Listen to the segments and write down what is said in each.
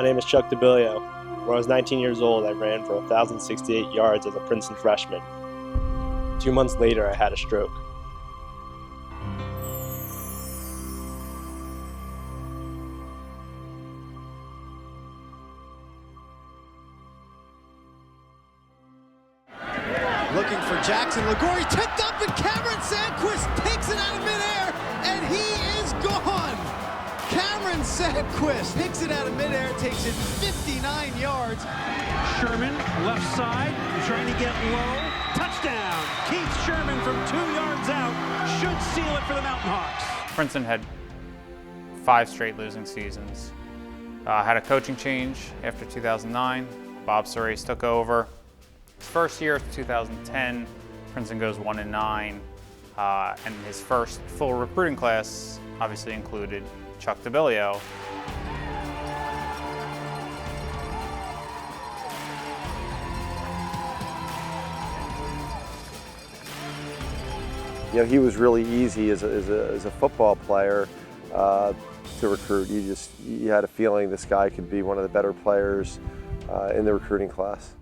My name is Chuck Dibilio. When I was 19 years old, I ran for 1,068 yards as a Princeton freshman. 2 months later, I had a stroke. Looking for Jackson. Ligori tipped up, and Cameron Sandquist takes it out of midair, and he is gone. Cameron Sandquist takes it out of midair, takes it 59 yards. Sherman, left side, trying to get low. Touchdown! Keith Sherman from 2 yards out should seal it for the Mountain Hawks. Princeton had 5 straight losing seasons. Had a coaching change after 2009. Bob Surace took over. His first year, 2010, Princeton goes 1-9, and his first full recruiting class obviously included Chuck Dibilio. You know, he was really easy as a football player to recruit. You had a feeling this guy could be one of the better players in the recruiting class.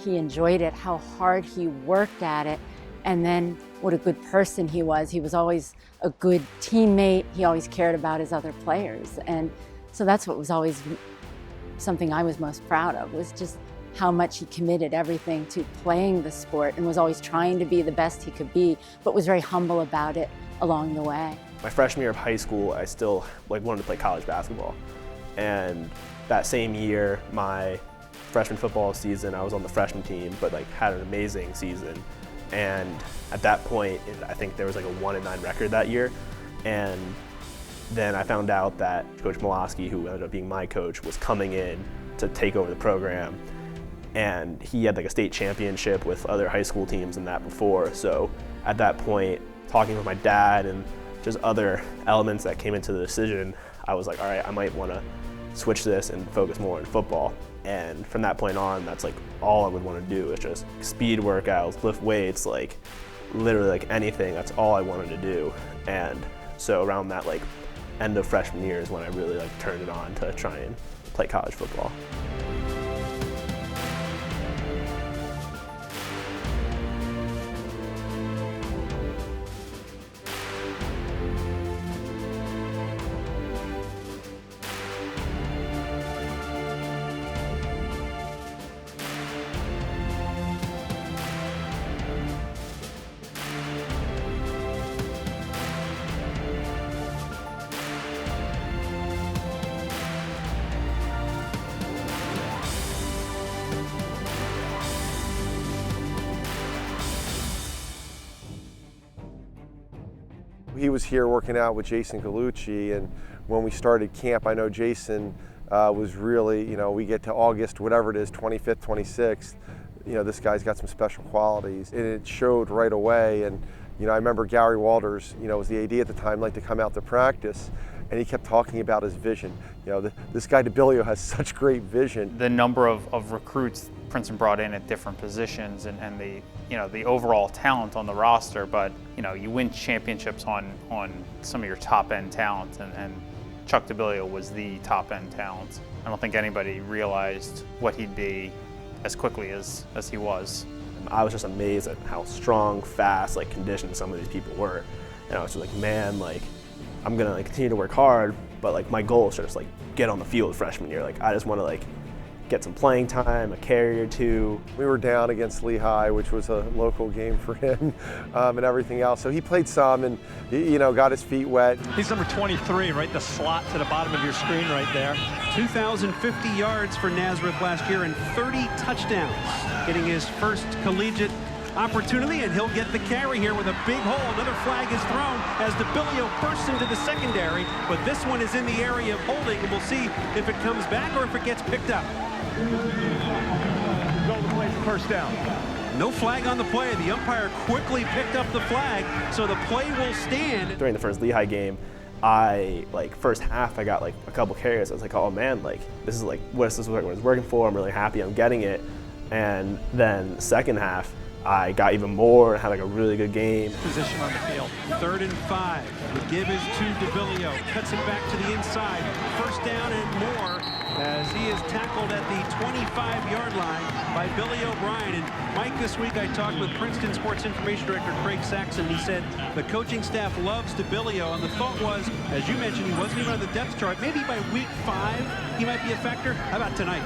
He enjoyed it, how hard he worked at it, and then what a good person he was. He was always a good teammate. He always cared about his other players. And so that's what was always something I was most proud of, was just how much he committed everything to playing the sport and was always trying to be the best he could be, but was very humble about it along the way. My freshman year of high school, I still wanted to play college basketball. And that same year, my freshman football season, I was on the freshman team, but had an amazing season. And at that point, I think there was a 1-9 record that year. And then I found out that Coach Milosky, who ended up being my coach, was coming in to take over the program. And he had a state championship with other high school teams and that before. So at that point, talking with my dad and just other elements that came into the decision, I was like, all right, I might want to switch this and focus more on football. And from that point on, that's all I would want to do is just speed workouts, lift weights, literally anything. That's all I wanted to do. And so around that end of freshman year is when I really turned it on to try and play college football. He was here working out with Jason Gallucci, and when we started camp, I know Jason was really, we get to August, whatever it is, 25th, 26th, this guy's got some special qualities, and it showed right away. And I remember Gary Walters, was the AD at the time, to come out to practice, and he kept talking about his vision. This guy Dibilio has such great vision. The number of recruits Princeton brought in at different positions and the the overall talent on the roster, but you win championships on some of your top end talent, and Chuck Dibilio was the top end talent. I don't think anybody realized what he'd be as quickly as he was. I was just amazed at how strong, fast, conditioned some of these people were. And I was just man, I'm gonna continue to work hard, but my goal is to just get on the field freshman year. I just want to get some playing time, a carry or two. We were down against Lehigh, which was a local game for him, and everything else. So he played some and got his feet wet. He's number 23, right? The slot to the bottom of your screen right there. 2,050 yards for Nazareth last year and 30 touchdowns. Getting his first collegiate opportunity, and he'll get the carry here with a big hole. Another flag is thrown as Dibilio bursts into the secondary, but this one is in the area of holding, and we'll see if it comes back or if it gets picked up. Go the play for first down. No flag on the play. The umpire quickly picked up the flag, so the play will stand. During the first Lehigh game, I first half I got a couple carries. I was oh man, this is what is this working for? I'm really happy I'm getting it. And then second half, I got even more and had like a really good game. Position on the field. 3rd and 5. The give is to Dibilio. Cuts it back to the inside. First down and more as he is tackled at the 25-yard line by Billy O'Brien. And Mike, this week I talked with Princeton Sports Information Director Craig Saxon. He said the coaching staff loves Dibilio, and the thought was, as you mentioned, he wasn't even on the depth chart. Maybe by week 5 he might be a factor. How about tonight?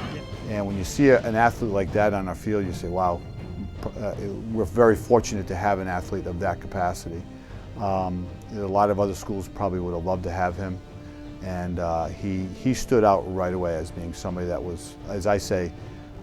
And when you see an athlete like that on our field, you say, wow, we're very fortunate to have an athlete of that capacity. A lot of other schools probably would have loved to have him, and he stood out right away as being somebody that was, as I say,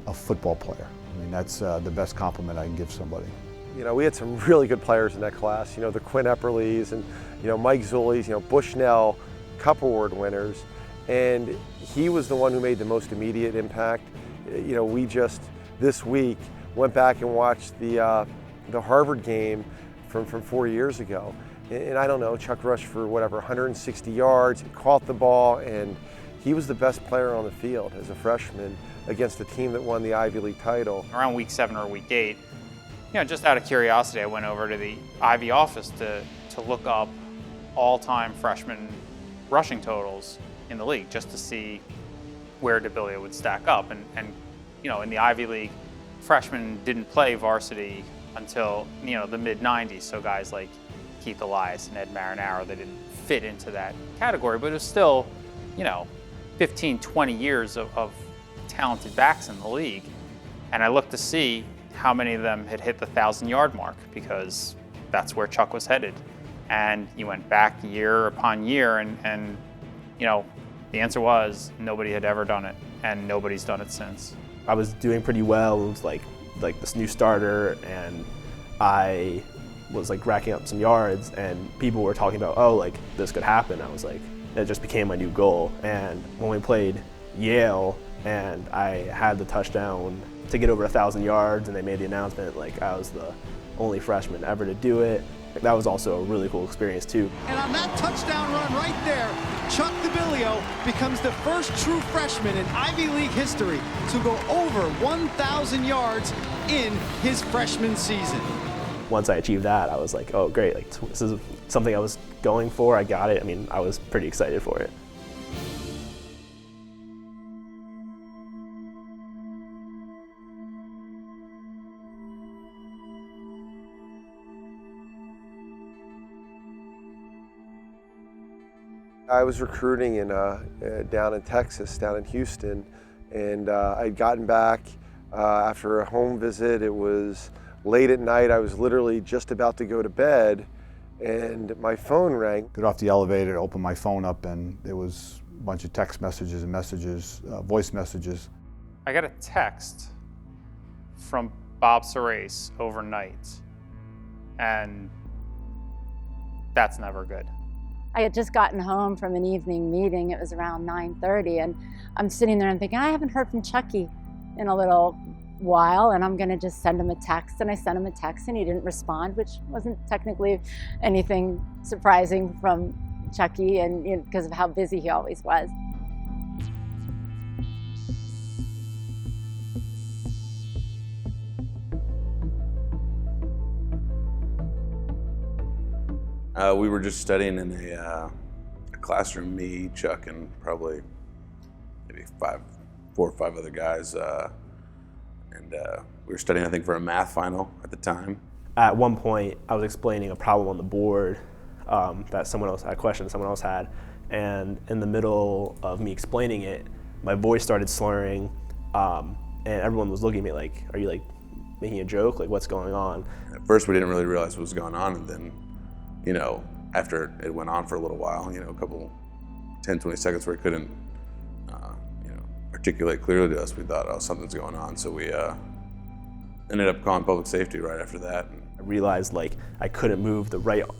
a football player. I mean, that's the best compliment I can give somebody. You know, we had some really good players in that class. You know, the Quinn Epperleys and, you know, Mike Zulli's, you know, Bushnell, Cup Award winners. And he was the one who made the most immediate impact. You know, we just, this week, went back and watched the Harvard game from 4 years ago. And I don't know, Chuck rushed for whatever, 160 yards, caught the ball, and he was the best player on the field as a freshman against the team that won the Ivy League title. Around week 7 or week 8, you know, just out of curiosity, I went over to the Ivy office to look up all-time freshman rushing totals in the league, just to see where Dibilio would stack up. And you know, in the Ivy League, freshmen didn't play varsity until, you know, the mid-90s. So guys like Keith Elias and Ed Marinaro, they didn't fit into that category, but it was still, you know, 15, 20 years of talented backs in the league. And I looked to see how many of them had hit the 1,000-yard mark, because that's where Chuck was headed. And you went back year upon year, and you know, the answer was nobody had ever done it, and nobody's done it since. I was doing pretty well. It was like this new starter, and I was like racking up some yards, and people were talking about, oh, like this could happen. I was like, it just became my new goal. And when we played Yale and I had the touchdown to get over 1,000 yards, and they made the announcement, like I was the only freshman ever to do it. That was also a really cool experience too. And on that touchdown run right there, Chuck Dibilio becomes the first true freshman in Ivy League history to go over 1,000 yards in his freshman season. Once I achieved that, I was like, oh great, like this is something I was going for, I got it. I mean, I was pretty excited for it. I was recruiting down in Texas, down in Houston, and I'd gotten back after a home visit. It was late at night. I was literally just about to go to bed, and my phone rang. Got off the elevator, opened my phone up, and there was a bunch of text messages and voice messages. I got a text from Bob Serace overnight, and that's never good. I had just gotten home from an evening meeting. It was around 9:30, and I'm sitting there and thinking, I haven't heard from Chucky in a little while, and I'm gonna just send him a text. And I sent him a text, and he didn't respond, which wasn't technically anything surprising from Chucky, and you know, because of how busy he always was. We were just studying in a classroom, me, Chuck, and probably maybe 4 or 5 other guys. And we were studying, I think, for a math final at the time. At one point, I was explaining a problem on the board that a question someone else had. And in the middle of me explaining it, my voice started slurring, and everyone was looking at me like, are you like making a joke? Like, what's going on? At first, we didn't really realize what was going on, and then, you know, after it went on for a little while, you know, a couple 10, 20 seconds where he couldn't, you know, articulate clearly to us, we thought, oh, something's going on. So we ended up calling public safety right after that. I realized like I couldn't move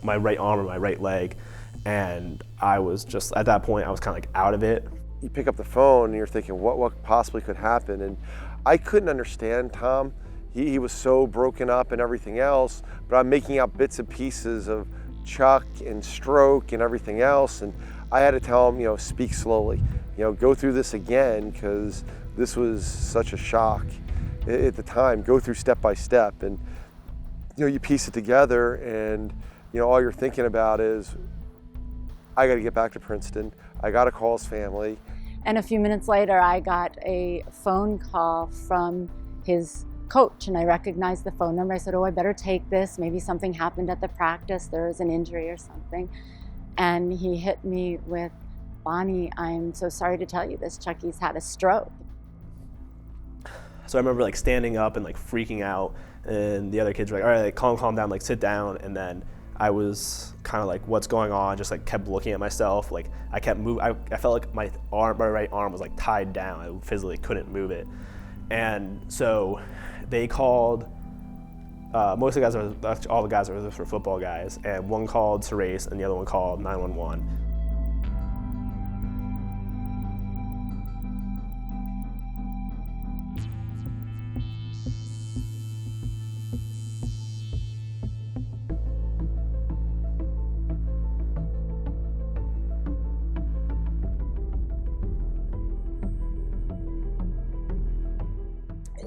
my right arm or my right leg, and I was just, at that point, I was kind of like out of it. You pick up the phone and you're thinking, what possibly could happen? And I couldn't understand Tom. He was so broken up and everything else, but I'm making out bits and pieces of Chuck and stroke and everything else, and I had to tell him, you know, speak slowly, you know, go through this again, because this was such a shock at the time. Go through step by step, and you piece it together, and all you're thinking about is, I got to get back to Princeton. I got to call his family. And a few minutes later, I got a phone call from his coach, and I recognized the phone number. I said, oh, I better take this. Maybe something happened at the practice. There was an injury or something. And he hit me with, Bonnie, I'm so sorry to tell you this. Chucky's had a stroke. So I remember like standing up and like freaking out, and the other kids were like, all right, like, calm down, like sit down. And then I was kind of like, what's going on? Just like kept looking at myself. Like I kept moving. I felt like my right arm was like tied down. I physically couldn't move it. And so they called, most of the guys, all the guys were for football guys, and one called to race and the other one called 911.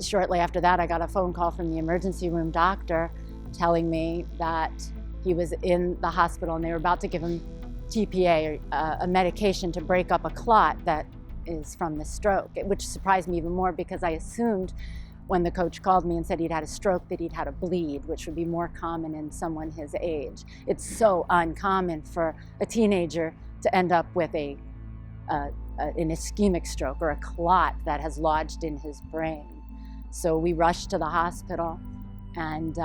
Shortly after that, I got a phone call from the emergency room doctor telling me that he was in the hospital and they were about to give him TPA, a medication to break up a clot that is from the stroke, which surprised me even more because I assumed when the coach called me and said he'd had a stroke that he'd had a bleed, which would be more common in someone his age. It's so uncommon for a teenager to end up with an ischemic stroke or a clot that has lodged in his brain. So we rushed to the hospital, and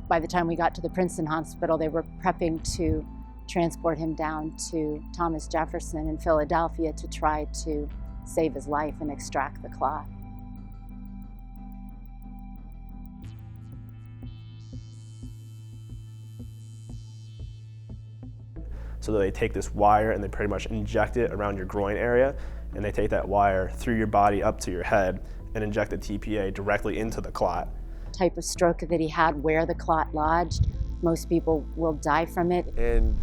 by the time we got to the Princeton hospital, they were prepping to transport him down to Thomas Jefferson in Philadelphia to try to save his life and extract the clot. So they take this wire and they pretty much inject it around your groin area, and they take that wire through your body up to your head and inject the TPA directly into the clot. Type of stroke that he had, where the clot lodged, most people will die from it. And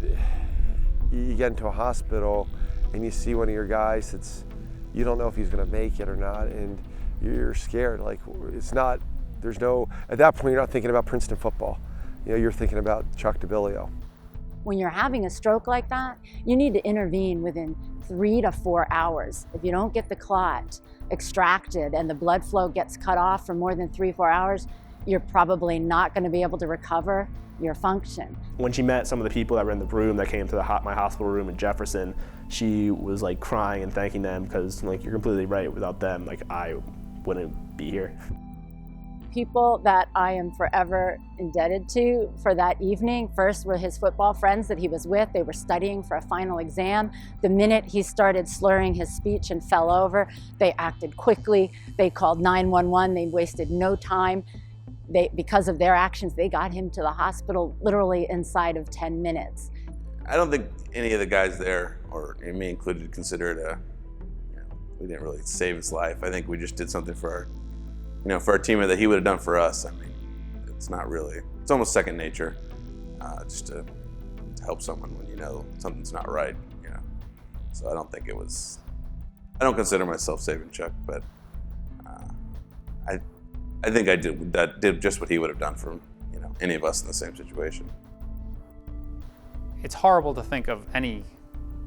you get into a hospital and you see one of your guys you don't know if he's gonna make it or not, and you're scared. Like, it's not, at that point you're not thinking about Princeton football. You're thinking about Chuck Dibilio. When you're having a stroke like that, you need to intervene within 3 to 4 hours. If you don't get the clot extracted and the blood flow gets cut off for more than 3-4 hours, you're probably not going to be able to recover your function. When she met some of the people that were in the room that came to my hospital room in Jefferson, she was like crying and thanking them because, like, you're completely right, without them, like, I wouldn't be here. People that I am forever indebted to for that evening, first were his football friends that he was with. They were studying for a final exam. The minute he started slurring his speech and fell over, they acted quickly. They called 911. They wasted no time. Because of their actions, they got him to the hospital literally inside of 10 minutes. I don't think any of the guys there, or me included, considered we didn't really save his life. I think we just did something for our teammate that he would have done for us. I mean, it's not really, it's almost second nature, just to help someone when you know something's not right, So I don't think it was, I don't consider myself saving Chuck, but I think I did just what he would have done for, any of us in the same situation. It's horrible to think of any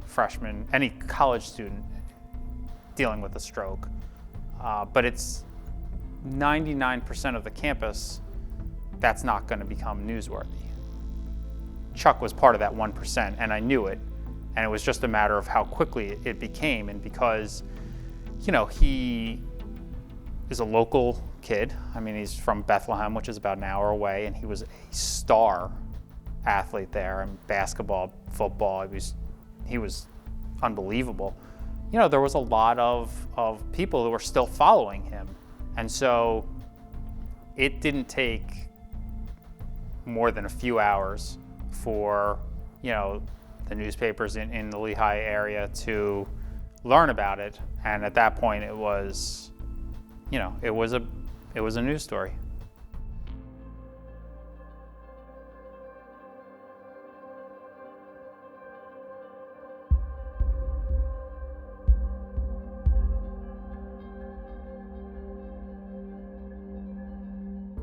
freshman, any college student dealing with a stroke, but it's 99% of the campus that's not going to become newsworthy. Chuck was part of that 1%, and I knew it, and it was just a matter of how quickly it became. And because, he is a local kid. I mean, he's from Bethlehem, which is about an hour away, and he was a star athlete there in basketball, football. He was unbelievable. There was a lot of people who were still following him. And so it didn't take more than a few hours for, the newspapers in the Lehigh area to learn about it. And at that point it was, it was a news story.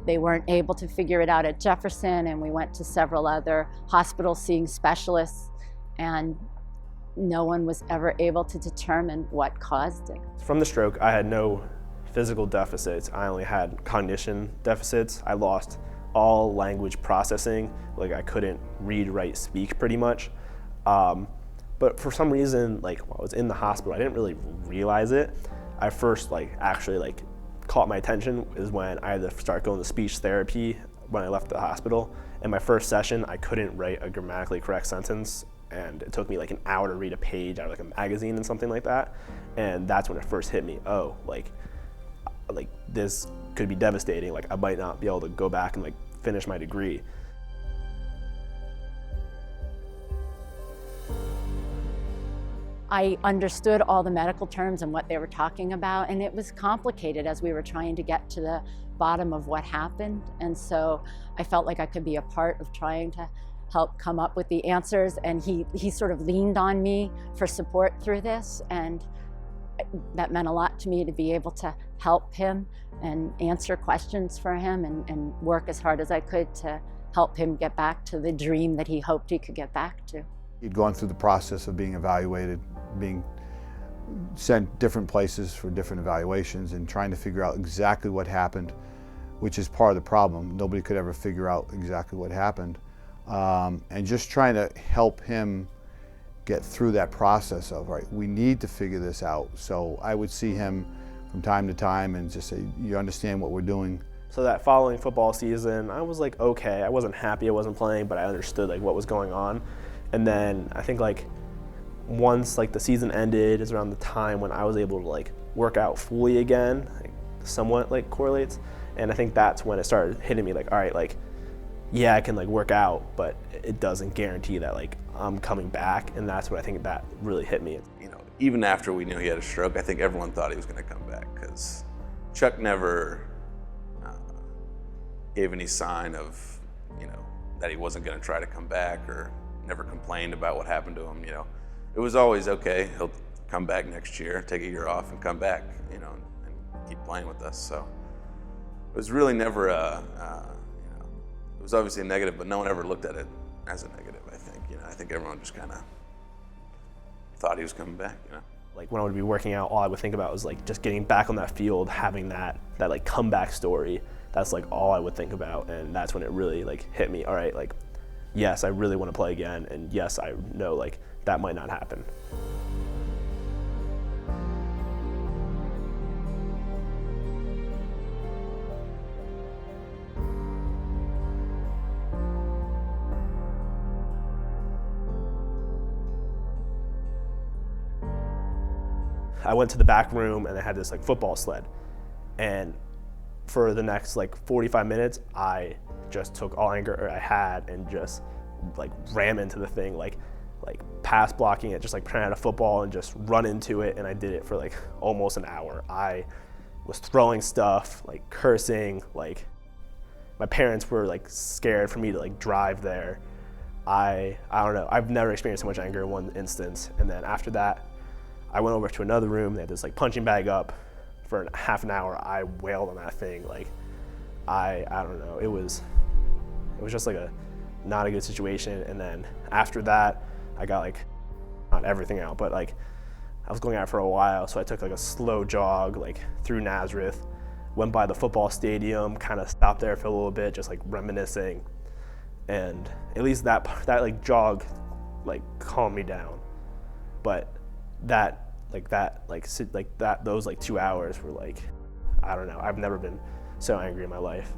they weren't able to figure it out at Jefferson, and we went to several other hospitals seeing specialists, and no one was ever able to determine what caused it. From the stroke, I had no physical deficits. I only had cognition deficits. I lost all language processing. Like, I couldn't read, write, speak pretty much. But for some reason, like, while I was in the hospital, I didn't really realize it. I first actually caught my attention is when I had to start going to speech therapy when I left the hospital. In my first session, I couldn't write a grammatically correct sentence, and it took me like an hour to read a page out of like a magazine and something like that. And that's when it first hit me. Oh, like this could be devastating. Like, I might not be able to go back and like finish my degree. I understood all the medical terms and what they were talking about, and it was complicated as we were trying to get to the bottom of what happened. And so I felt like I could be a part of trying to help come up with the answers, and he sort of leaned on me for support through this, and that meant a lot to me to be able to help him and answer questions for him and work as hard as I could to help him get back to the dream that he hoped he could get back to. He'd gone through the process of being evaluated, being sent different places for different evaluations, and trying to figure out exactly what happened, which is part of the problem. Nobody could ever figure out exactly what happened. And just trying to help him get through that process of, right, we need to figure this out. So I would see him from time to time and just say, you understand what we're doing? So that following football season, I was like, okay, I wasn't happy I wasn't playing, but I understood like what was going on. And then I think like once like the season ended is around the time when I was able to like work out fully again, like, somewhat like correlates. And I think that's when it started hitting me like, all right, like, yeah, I can like work out, but it doesn't guarantee that like I'm coming back. And that's what I think that really hit me. You know, even after we knew he had a stroke, I think everyone thought he was going to come back, because Chuck never gave any sign of, you know, that he wasn't going to try to come back, or never complained about what happened to him. You know, it was always, okay, he'll come back next year, take a year off and come back, you know, and keep playing with us. So it was really never it was obviously a negative, but no one ever looked at it as a negative, I think. You know, I think everyone just kind of thought he was coming back, you know. Like, when I would be working out, all I would think about was like just getting back on that field, having that like comeback story. That's like all I would think about, and that's when it really like hit me. All right, like, yes, I really want to play again, and yes, I know like that might not happen. I went to the back room and I had this like football sled, and for the next like 45 minutes, I just took all anger I had and just like ran into the thing, like pass blocking it, just like trying out a football and just run into it. And I did it for like almost an hour. I was throwing stuff, like cursing, like my parents were like scared for me to like drive there. I don't know, I've never experienced so much anger in one instance. And then after that, I went over to another room. They had this like punching bag up for half an hour. I wailed on that thing. Like, I don't know. It was just like not a good situation. And then after that, I got like, not everything out, but like I was going out for a while. So I took like a slow jog like through Nazareth, went by the football stadium, kind of stopped there for a little bit, just like reminiscing. And at least that like jog like calmed me down. But those like 2 hours were like, I don't know, I've never been so angry in my life.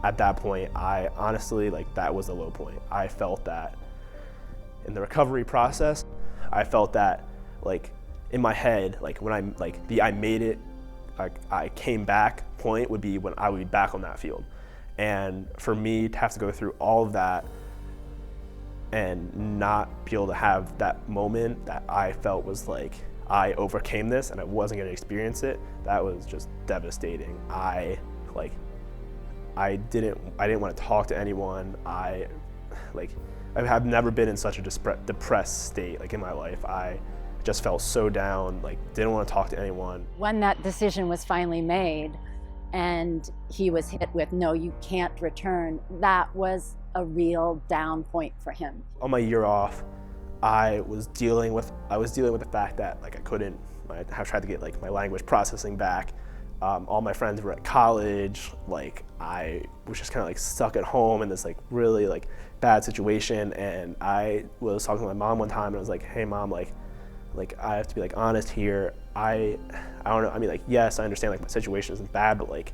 At that point, I honestly, like, that was the low point. I felt that in the recovery process, I felt that like in my head, like when I'm like the I made it, like I came back point would be when I would be back on that field. And for me to have to go through all of that and not be able to have that moment that I felt was like I overcame this and I wasn't going to experience it, that was just devastating. I didn't want to talk to anyone. I have never been in such a depressed state like in my life. I just felt so down, like didn't want to talk to anyone. When that decision was finally made and he was hit with, no, you can't return, that was a real down point for him. On my year off, I was dealing with the fact that like I tried to get like my language processing back. All my friends were at college. Like I was just kind of like stuck at home in this like really like bad situation. And I was talking to my mom one time and I was like, hey mom, like I have to be like honest here. I don't know. I mean, like, yes, I understand like my situation isn't bad, but like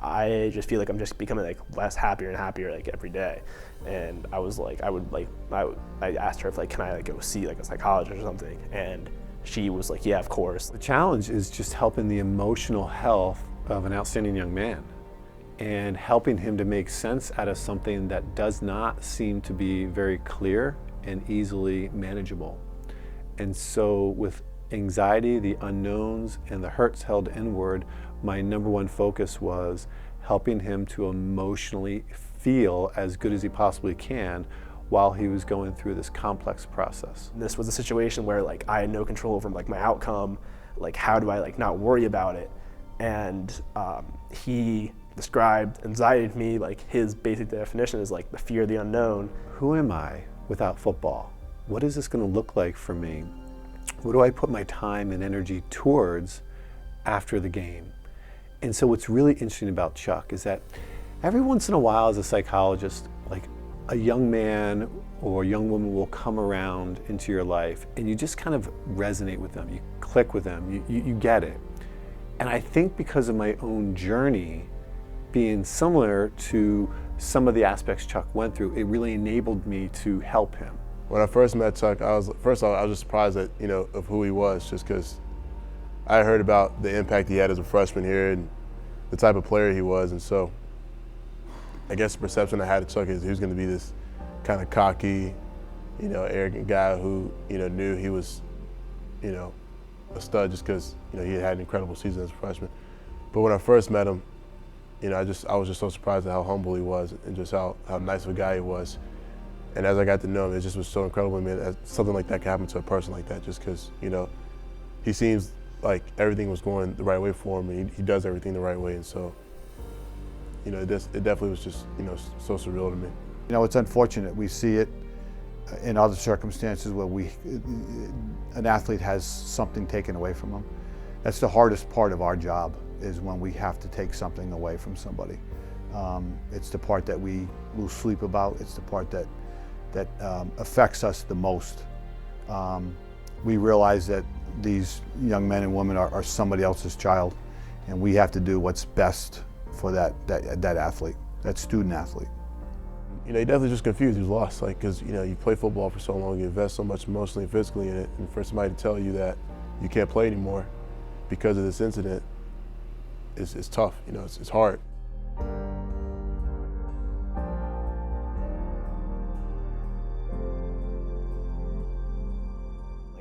I just feel like I'm just becoming like less happier and happier like every day. And I was like, I asked her if like, can I like go see like a psychologist or something? And she was like, yeah, of course. The challenge is just helping the emotional health of an outstanding young man and helping him to make sense out of something that does not seem to be very clear and easily manageable. And so with anxiety, the unknowns, and the hurts held inward, my number one focus was helping him to emotionally feel as good as he possibly can while he was going through this complex process. This was a situation where like I had no control over like my outcome. Like how do I like not worry about it? And he described anxiety to me, like his basic definition is like the fear of the unknown. Who am I without football? What is this going to look like for me? What do I put my time and energy towards after the game? And so what's really interesting about Chuck is that every once in a while as a psychologist, like a young man or young woman will come around into your life and you just kind of resonate with them, you click with them, you get it. And I think because of my own journey being similar to some of the aspects Chuck went through, it really enabled me to help him. When I first met Chuck, I was just surprised at, of who he was, just because I heard about the impact he had as a freshman here and the type of player he was. And so I guess the perception I had of Chuck is he was going to be this kind of cocky, arrogant guy who, knew he was, a stud just because, he had an incredible season as a freshman. But when I first met him, I was just so surprised at how humble he was and just how nice of a guy he was. And as I got to know him, it just was so incredible to me that something like that could happen to a person like that, just because, he seems like everything was going the right way for him, and he does everything the right way. And so, it definitely was just, so surreal to me. It's unfortunate. We see it in other circumstances where an athlete has something taken away from them. That's the hardest part of our job, is when we have to take something away from somebody. It's the part that we lose sleep about. It's the part that affects us the most. We realize that these young men and women are somebody else's child, and we have to do what's best for that athlete, that student athlete. He definitely just confused. He was lost, because you play football for so long, you invest so much emotionally and physically in it, and for somebody to tell you that you can't play anymore because of this incident, it's tough. It's hard.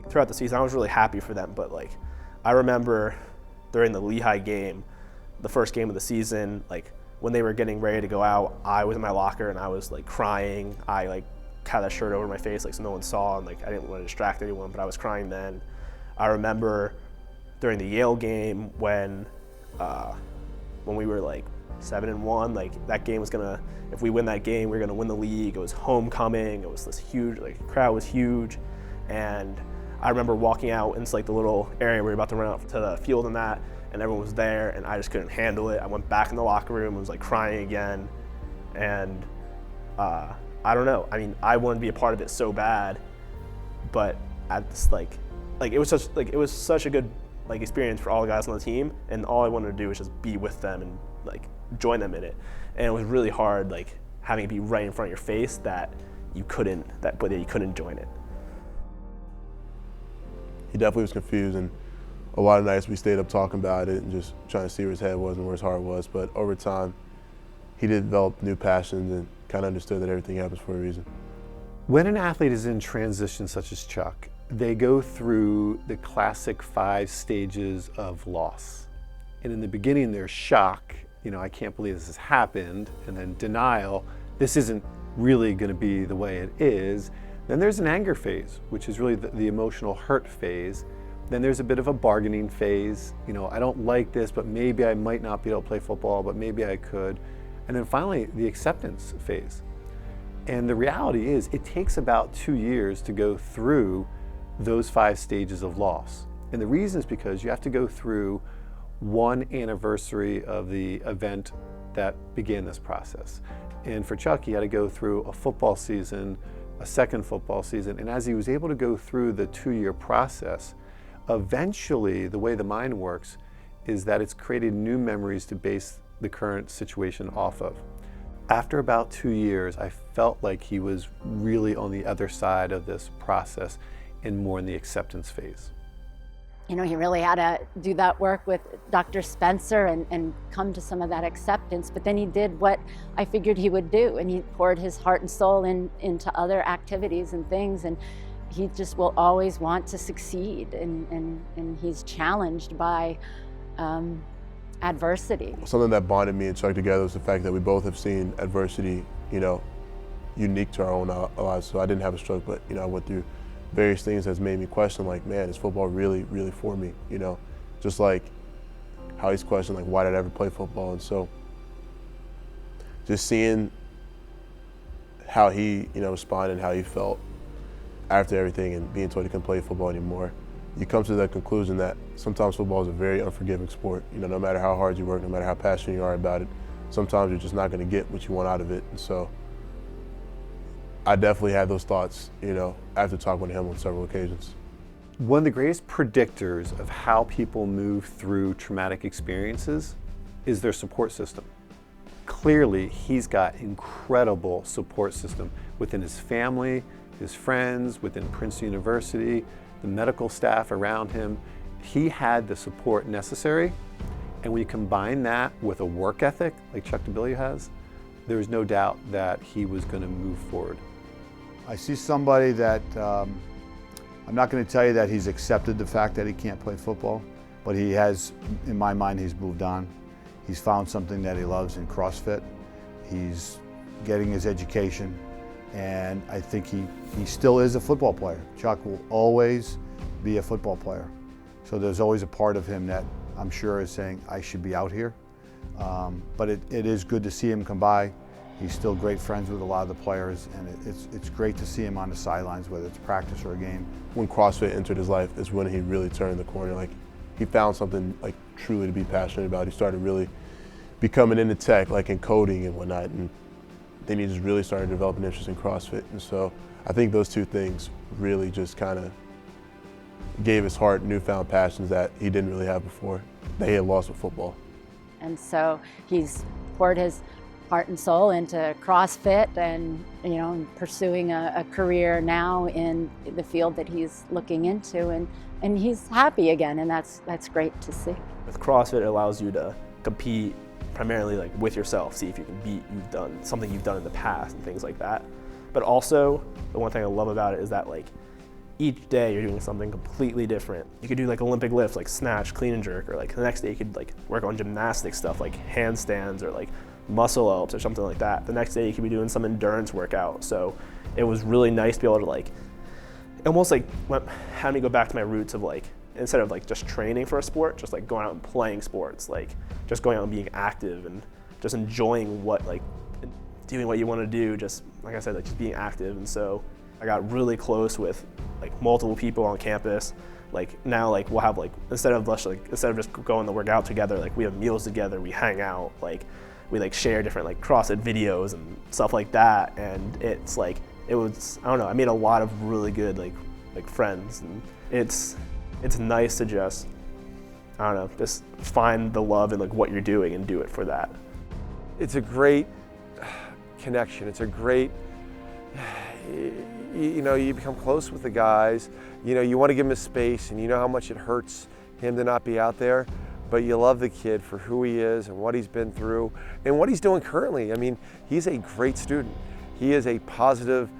Throughout the season, I was really happy for them, but like I remember during the Lehigh game, the first game of the season, like when they were getting ready to go out, I was in my locker and I was like crying. I like had that shirt over my face like so no one saw, and like I didn't want to distract anyone, but I was crying then. I remember during the Yale game when we were like 7-1, like that game was gonna, if we win that game, we were gonna win the league. It was homecoming. It was this huge, like the crowd was huge, and I remember walking out into like the little area where we were about to run out to the field and that, and everyone was there, and I just couldn't handle it. I went back in the locker room, I was like crying again, and I don't know. I mean, I wanted to be a part of it so bad, but at this like it was such a good like experience for all the guys on the team, and all I wanted to do was just be with them and like join them in it. And it was really hard, like having it be right in front of your face that you couldn't join it. He definitely was confused, and a lot of nights we stayed up talking about it and just trying to see where his head was and where his heart was. But over time, he did develop new passions and kind of understood that everything happens for a reason. When an athlete is in transition such as Chuck, they go through the classic 5 stages of loss. And in the beginning, there's shock, I can't believe this has happened, and then denial, this isn't really going to be the way it is. Then there's an anger phase, which is really the emotional hurt phase. Then there's a bit of a bargaining phase. You know, I don't like this, but maybe I might not be able to play football, but maybe I could. And then finally, the acceptance phase. And the reality is, it takes about 2 years to go through those 5 stages of loss. And the reason is because you have to go through one anniversary of the event that began this process. And for Chuck, he had to go through a football season, a second football season, and as he was able to go through the 2-year process, eventually the way the mind works is that it's created new memories to base the current situation off of. After about 2 years, I felt like he was really on the other side of this process and more in the acceptance phase. You know, he really had to do that work with Dr. Spencer and come to some of that acceptance, but then he did what I figured he would do, and he poured his heart and soul into other activities and things, and he just will always want to succeed, and he's challenged by adversity. Something that bonded me and Chuck together was the fact that we both have seen adversity, you know, unique to our own lives. So I didn't have a stroke, but, you know, I went through various things that's made me question, like, man, is football really, really for me? You know, just like how he's questioned, like, why did I ever play football? And so just seeing how he, you know, responded and how he felt after everything and being told he couldn't play football anymore, you come to the conclusion that sometimes football is a very unforgiving sport. You know, no matter how hard you work, no matter how passionate you are about it, sometimes you're just not going to get what you want out of it. And so I definitely had those thoughts, you know, after talking with him on several occasions. One of the greatest predictors of how people move through traumatic experiences is their support system. Clearly, he's got incredible support system within his family, his friends, within Princeton University, the medical staff around him. He had the support necessary, and when you combine that with a work ethic like Chuck Dibilio has, there's no doubt that he was going to move forward. I see somebody that, I'm not going to tell you that he's accepted the fact that he can't play football, but he has, in my mind, he's moved on. He's found something that he loves in CrossFit. He's getting his education, and I think he still is a football player. Chuck will always be a football player. So there's always a part of him that I'm sure is saying, I should be out here. But it is good to see him come by. He's still great friends with a lot of the players, and it's great to see him on the sidelines, whether it's practice or a game. When CrossFit entered his life is when he really turned the corner. Like, he found something like truly to be passionate about. He started really becoming into tech, like in coding and whatnot, and then he just really started to develop an interest in CrossFit. And so I think those two things really just kind of gave his heart newfound passions that he didn't really have before, that he had lost with football. And so he's poured his heart and soul into CrossFit and, you know, pursuing a career now in the field that he's looking into, and he's happy again, and that's great to see. With CrossFit, it allows you to compete primarily like with yourself, see if you can beat something you've done in the past and things like that. But also, the one thing I love about it is that like each day you're doing something completely different. You could do like Olympic lifts, like snatch, clean and jerk, or like the next day you could like work on gymnastic stuff like handstands or like muscle ups or something like that. The next day you could be doing some endurance workout. So it was really nice to be able to like, almost like had me go back to my roots of like, instead of like just training for a sport, just like going out and playing sports, like just going out and being active and just enjoying doing what you want to do, just like I said, like just being active. And so I got really close with like multiple people on campus. Like now, like we'll have like instead of just going to work out together, like we have meals together, we hang out, like we like share different like CrossFit videos and stuff like that. And it's like I don't know, I made a lot of really good like friends, and it's nice to just, I don't know, just find the love in like what you're doing and do it for that. It's a great connection. It's a great, you know, you become close with the guys. You know, you want to give him his space, and you know how much it hurts him to not be out there, but you love the kid for who he is and what he's been through and what he's doing currently. I mean, he's a great student. He is a positive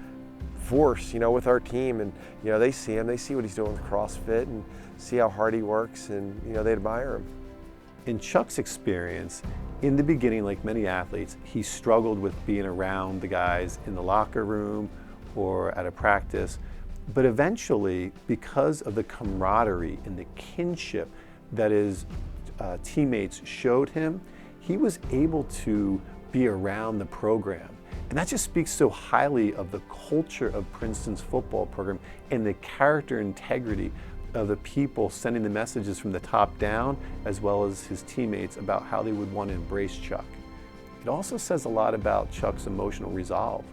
force, you know, with our team, and you know, they see him, they see what he's doing with CrossFit and see how hard he works, and you know, they admire him. In Chuck's experience, in the beginning, like many athletes, he struggled with being around the guys in the locker room or at a practice. But eventually, because of the camaraderie and the kinship that his teammates showed him, he was able to be around the program. And that just speaks so highly of the culture of Princeton's football program and the character integrity of the people sending the messages from the top down, as well as his teammates, about how they would want to embrace Chuck. It also says a lot about Chuck's emotional resolve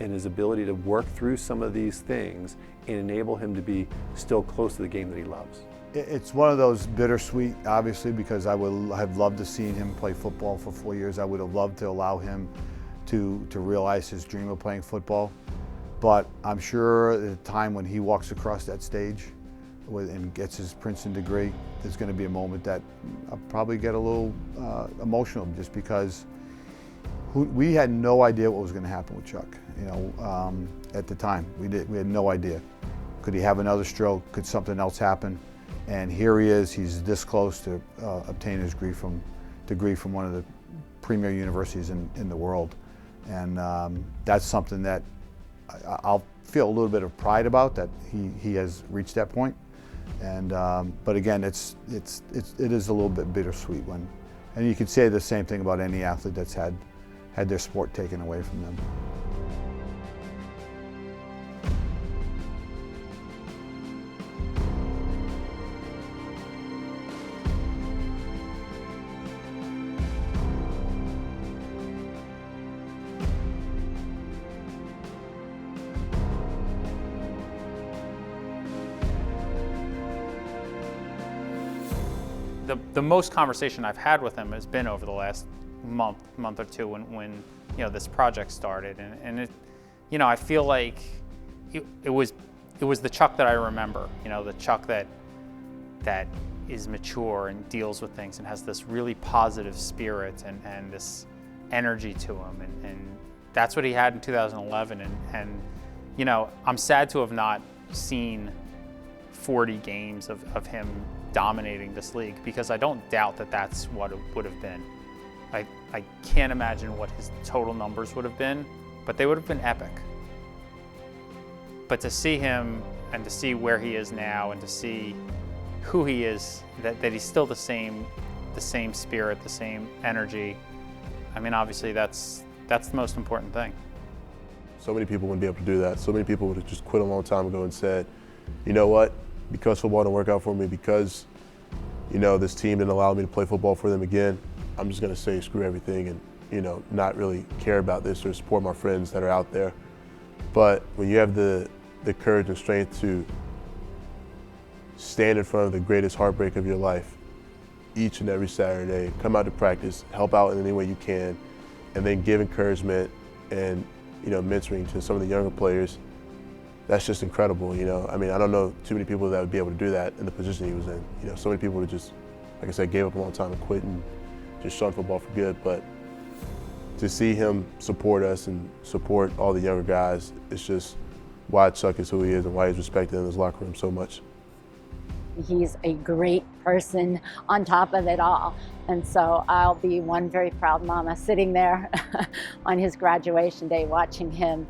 and his ability to work through some of these things and enable him to be still close to the game that he loves. It's one of those bittersweet, obviously, because I would have loved to see him play football for 4 years. I would have loved to allow him to realize his dream of playing football. But I'm sure at the time when he walks across that stage and gets his Princeton degree, there's going to be a moment that I'll probably get a little emotional, just because we had no idea what was going to happen with Chuck. You know, at the time, we had no idea. Could he have another stroke? Could something else happen? And here he is. He's this close to obtaining his degree from one of the premier universities in the world, and that's something that I'll feel a little bit of pride about, that he has reached that point. And but again, it is a little bit bittersweet when, and you could say the same thing about any athlete that's had their sport taken away from them. The most conversation I've had with him has been over the last month or two when you know, this project started, and it, you know, I feel like it was the Chuck that I remember. You know, the Chuck that is mature and deals with things and has this really positive spirit and this energy to him, and that's what he had in 2011. And you know, I'm sad to have not seen 40 games of him dominating this league, because I don't doubt that that's what it would have been. I can't imagine what his total numbers would have been, but they would have been epic. But to see him and to see where he is now and to see who he is, that he's still the same spirit, the same energy, I mean, obviously that's the most important thing. So many people wouldn't be able to do that. So many people would have just quit a long time ago and said, you know what, because football didn't work out for me, because, you know, this team didn't allow me to play football for them again, I'm just gonna say screw everything and, you know, not really care about this or support my friends that are out there. But when you have the courage and strength to stand in front of the greatest heartbreak of your life each and every Saturday, come out to practice, help out in any way you can, and then give encouragement and, you know, mentoring to some of the younger players, that's just incredible, you know. I mean, I don't know too many people that would be able to do that in the position he was in. You know, so many people would just, like I said, gave up a long time and quit and just shunned football for good. But to see him support us and support all the younger guys, it's just why Chuck is who he is and why he's respected in his locker room so much. He's a great person on top of it all. And so I'll be one very proud mama sitting there on his graduation day watching him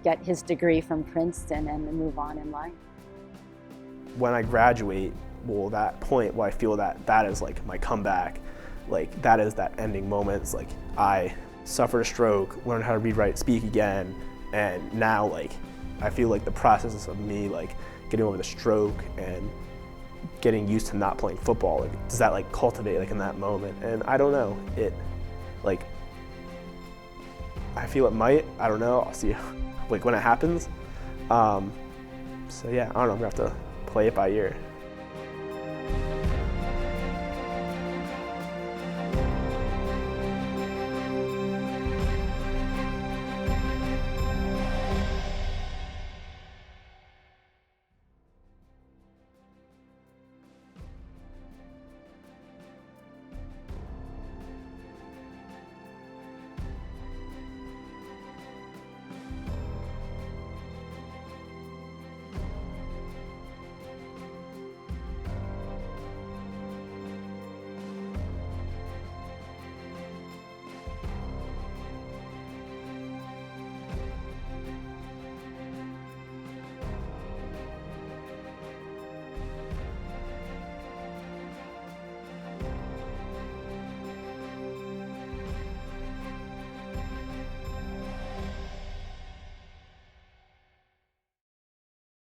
get his degree from Princeton and move on in life. When I graduate, well, that point where I feel that is like my comeback, like that is that ending moment. It's like I suffered a stroke, learned how to read, write, speak again, and now like I feel like the process of me like getting over the stroke and getting used to not playing football, like does that like cultivate like in that moment? And I don't know, it like I feel it might, I don't know, I'll see like when it happens. So yeah, I don't know, I'm gonna have to play it by ear.